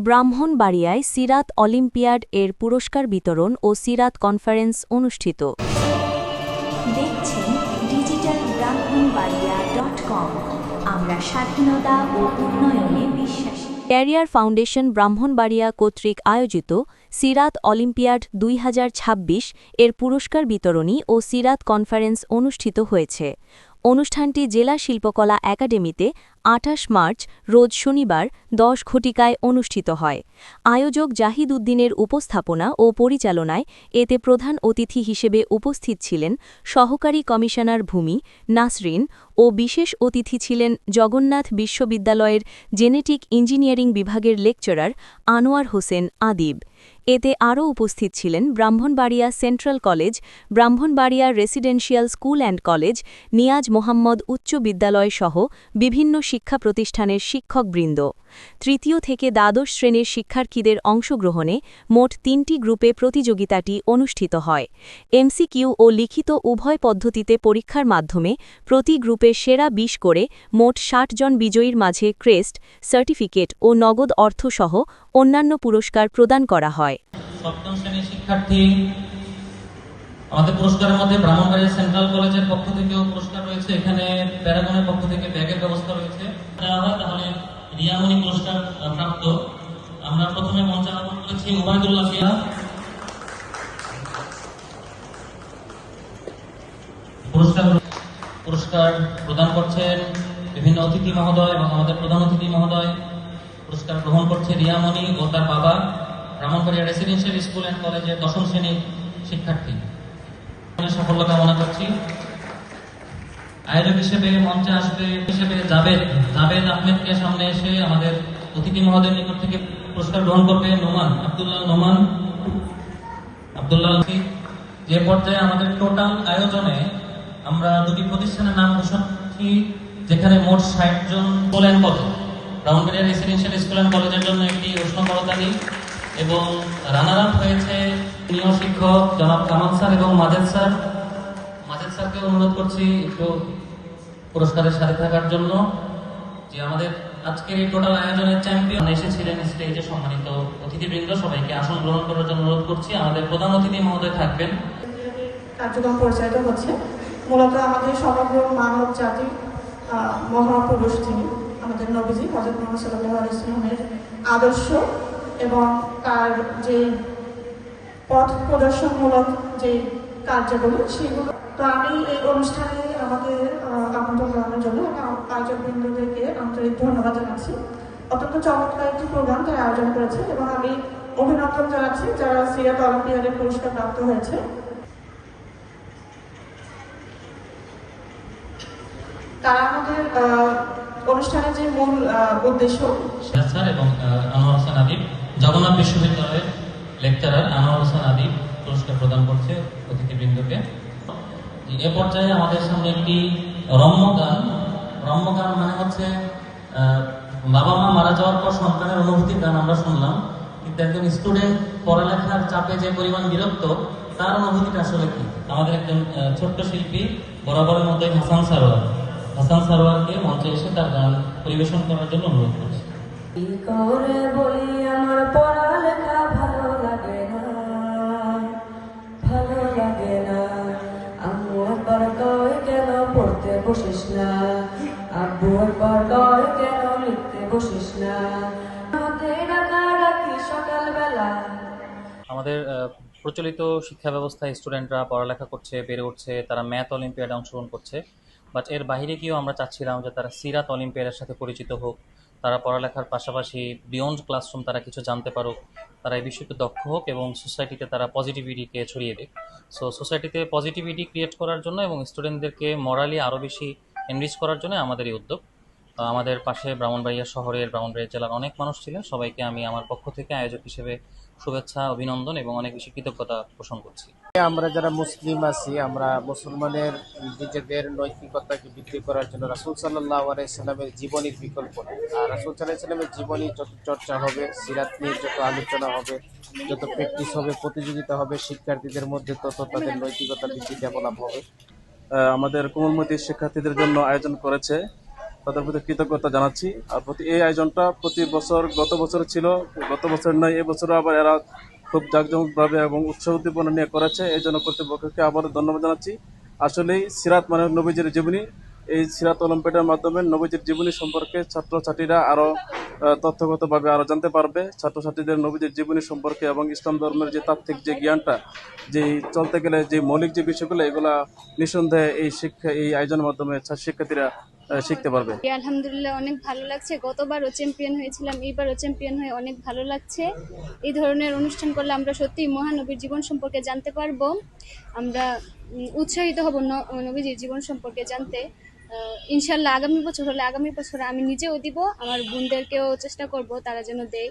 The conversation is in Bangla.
ব্রাহ্মণবাড়িয়ায় সিরাত অলিম্পিয়াড এর পুরস্কার বিতরণ ও সিরাত কনফারেন্স অনুষ্ঠিত। দেখছেন ডিজিটাল ব্রাহ্মণবাড়িয়া.com। আমরা স্বাধীনতা ও উন্নয়নে বিশ্বাসী। ক্যারিয়ার ফাউন্ডেশন ব্রাহ্মণবাড়িয়া কর্তৃক আয়োজিত সিরাত অলিম্পিয়াড ২০২৬ এর পুরস্কার বিতরণী ও সিরাত কনফারেন্স অনুষ্ঠিত হয়েছে। অনুষ্ঠানটি জেলা শিল্পকলা একাডেমিতে ২৮ মার্চ রোজ শনিবার ১০ ঘটিকায় অনুষ্ঠিত হয়। আয়োজক জাহিদ উদ্দিনের উপস্থাপনা ও পরিচালনায় এতে প্রধান অতিথি হিসেবে উপস্থিত ছিলেন সহকারী কমিশনার ভূমি নাসরিন ও বিশেষ অতিথি ছিলেন জগন্নাথ বিশ্ববিদ্যালয়ের জেনেটিক ইঞ্জিনিয়ারিং বিভাগের লেকচারার আনোয়ার হোসেন আদিব। এতে আরও উপস্থিত ছিলেন Brahmanbaria central college, Brahmanbaria residential school and college, Niaz Mohammad উচ্চ বিদ্যালয় সহ বিভিন্ন শিক্ষা প্রতিষ্ঠানের শিক্ষকবৃন্দ। তৃতীয় থেকে দ্বাদশ শ্রেণীর শিক্ষার্থীদের অংশগ্রহণে মোট ৩টি গ্রুপে প্রতিযোগিতাটি অনুষ্ঠিত হয়। এমসিকিউ ও লিখিত উভয় পদ্ধতিতে পরীক্ষার মাধ্যমে প্রতি গ্রুপে সেরা ২০ করে মোট ৬০ জন বিজয়ীর মাঝে ক্রেস্ট, সার্টিফিকেট ও নগদ অর্থসহ অন্যান্য পুরস্কার প্রদান করা হয়। সপ্তম শ্রেণীর শিক্ষার্থী আমাদের পুরস্কারের মধ্যে ব্রাহ্মণবাড়িয়া সেন্ট্রাল কলেজের পক্ষ থেকেও পুরস্কার রয়েছে। এখানে প্যারাগনের পক্ষ থেকে ব্যাগের ব্যবস্থা রয়েছে। তাহলে রিয়ামণি পুরস্কার প্রাপ্ত আমরা প্রথমে মঞ্চে আহ্বান করেছি ওবায়দুল্লাহ ফিয়া। পুরস্কার প্রদান করছেন বিভিন্ন অতিথি মহোদয় এবং আমাদের প্রধান অতিথি মহোদয়। পুরস্কার গ্রহণ করছে রিয়ামণি ও তার বাবা, ব্রাহ্মণবাড়িয়া রেসিডেন্সিয়াল স্কুল অ্যান্ড কলেজের ১০ম শ্রেণীর শিক্ষার্থী। সাফল্য কামনা করছি। আয়োজক হিসেবে মঞ্চে আসবে জাবেদ আহমেদকে সামনে এসে আমাদের অতিথি মহোদয়ের নিকট থেকে পুরস্কার গ্রহণ করবে আব্দুল্লাহ। যে পর্যায়ে আমাদের টোটাল আয়োজনে আমরা দুটি প্রতিষ্ঠানের নাম ঘোষণা করছি, যেখানে মোট ৬০ জন school and college, Brahmanbaria residential school and কলেজের জন্য একটি উষ্ণ করতালি এবং রানার আপ হয়েছে সিনিয়র শিক্ষক জনাব কামাল স্যার এবং মাজেদ স্যারকে অনুরোধ করছি একটু পুরস্কারের সাথে থাকার জন্য। যে আমাদের আজকের এই টোটাল আয়োজনের চ্যাম্পিয়ন এসেছিলেন স্টেজে, সম্মানিত অতিথিবৃন্দ সবাইকে আসন গ্রহণ করার জন্য অনুরোধ করছি। আমাদের প্রধান অতিথি মহোদয় থাকবেন। কার্যক্রম পরিচালিত হচ্ছে মূলত আমাদের সমগ্র মানব জাতির মহাপুরুষ যিনি আমাদের নবীজি হযরত মুহাম্মদ সাল্লাল্লাহু আলাইহি ওয়াসাল্লামের আদর্শ এবং তার যে পথ প্রদর্শনমূলক যে কার্যাবলী সেগুলো। তো আমি এই অনুষ্ঠানে আমাদের আমন্ত্রণ জানানোর জন্য আয়োজক বৃন্দদেরকে আন্তরিক ধন্যবাদ জানাচ্ছি। অত্যন্ত চমৎকার একটি প্রোগ্রাম তারা আয়োজন করেছে এবং আমি অভিনন্দন জানাচ্ছি যারা সিরাত অলিম্পিয়াডের পুরস্কার প্রাপ্ত হয়েছে। তারা আমাদের অনুষ্ঠানের যে মূল উদ্দেশ্য স্যার এবং আনোয়ার হোসেন আদিব, জগন্নাথ বিশ্ববিদ্যালয়ের লেকচারার আনোয়ার হোসেন আদিব পুরস্কার প্রদান করছে অতিথিবৃন্দকে। এ পর্যায়ে আমাদের সামনে একটি রম্য গান মানে হচ্ছে বাবা মা মারা যাওয়ার পর সন্তানের অনুভূতির গান আমরা শুনলাম, কিন্তু একজন স্টুডেন্ট পড়ালেখার চাপে যে পরিমাণ বিরক্ত, তার অনুভূতিটা আসলে কি? আমাদের একজন ছোট্ট শিল্পী বরাবরের মধ্যে হাসান সারোয়ারকে মঞ্চে এসে তার গান পরিবেশন করার জন্য অনুরোধ করছি। কি করে বলি আমার পড়ালেখা ভালো লাগে না, আম্মু একবার কয় কেন পড়তে বসিস না, আব্বু একবার কয় কেন লিখতে বসিস না, ডাকি সকালবেলা। আমাদের প্রচলিত শিক্ষা ব্যবস্থায় স্টুডেন্টরা পড়ালেখা করছে, বেড়ে উঠছে, তারা ম্যাথ অলিম্পিয়াডে অংশগ্রহণ করছে। বাট এর বাইরে গিয়েও আমরা চাচ্ছিলাম যে তারা সিরাত অলিম্পিয়াডের সাথে পরিচিত হোক, তারা পড়ালেখার পাশাপাশি বিয়ন্ড ক্লাসরুম তারা কিছু জানতে পারুক, তারা এই বিষয়টি দক্ষ হোক এবং সোসাইটিতে তারা পজিটিভিটিকে ছড়িয়ে দেয়। সো সোসাইটিতে পজিটিভিটি ক্রিয়েট করার জন্য এবং স্টুডেন্টদেরকে মরালি আরও বেশি এনরিচ করার জন্য আমাদের এই উদ্যোগ। আমাদের পাশে ব্রাহ্মণবাড়িয়া শহরের, ব্রাহ্মণবাড়িয়া জেলার অনেক মানুষ ছিলেন। সবাইকে আমি আমার পক্ষ থেকে আয়োজক হিসেবে শুভেচ্ছা, অভিনন্দন এবং অনেক বেশি কৃতজ্ঞতা পোষণ করছি। আমরা যারা মুসলিম আছি, আমরা মুসলমানের নিজেদের নৈতিকতাকে বৃদ্ধি করার জন্য রাসূল সাল্লাল্লাহু আলাইহি সাল্লামের জীবনীর বিকল্প নেই। আর রাসূল সাল্লাল্লাহু আলাইহি সাল্লামের জীবনী যত চর্চা হবে, সিরাত নিয়ে যত আলোচনা হবে, যত প্র্যাকটিস হবে, প্রতিযোগিতা হবে, শিক্ষার্থীদের মধ্যে তত তাদের নৈতিকতা বৃদ্ধি ডেভেলপ হবে। আমাদের কোমলমতি শিক্ষার্থীদের জন্য আয়োজন করেছে তাদের প্রতি কৃতজ্ঞতা জানাচ্ছি। আর এই আয়োজনটা প্রতি বছর, গত বছর ছিল, গত বছর নয় এবছরও আবার এরা খুব জাঁকজমকভাবে এবং উৎসাহ উদ্দীপনা নিয়ে করেছে। এই জন্য কর্তৃপক্ষকে আবারও ধন্যবাদ জানাচ্ছি। আসলেই সিরাত মানে নবীজির জীবনী। এই সিরাত অলিম্পিয়াডের মাধ্যমে নবীজির জীবনী সম্পর্কে ছাত্রছাত্রীরা আরও তথ্যগতভাবে আরও জানতে পারবে। ছাত্রছাত্রীদের নবীজির জীবনী সম্পর্কে এবং ইসলাম ধর্মের যে তাত্ত্বিক যে জ্ঞানটা, যে চলতে গেলে যে মৌলিক যে বিষয়গুলো, এগুলা নিঃসন্দেহে এই আয়োজনের মাধ্যমে শিক্ষার্থীরা শিখতে পারবে। আলহামদুলিল্লাহ, অনেক ভালো লাগছে। গতবারও চ্যাম্পিয়ন হয়েছিলাম, এইবারও চ্যাম্পিয়ন হয়ে অনেক ভালো লাগছে। এই ধরনের অনুষ্ঠান করলে আমরা সত্যিই মহানবীর জীবন সম্পর্কে জানতে পারবো। আমরা উৎসাহিত হব নবীজির জীবন সম্পর্কে জানতে। ইনশাল্লাহ আগামী বছর হলে আগামী বছর আমি নিজেও দিব, আমার বোনদেরকেও চেষ্টা করব তারা যেন দেয়।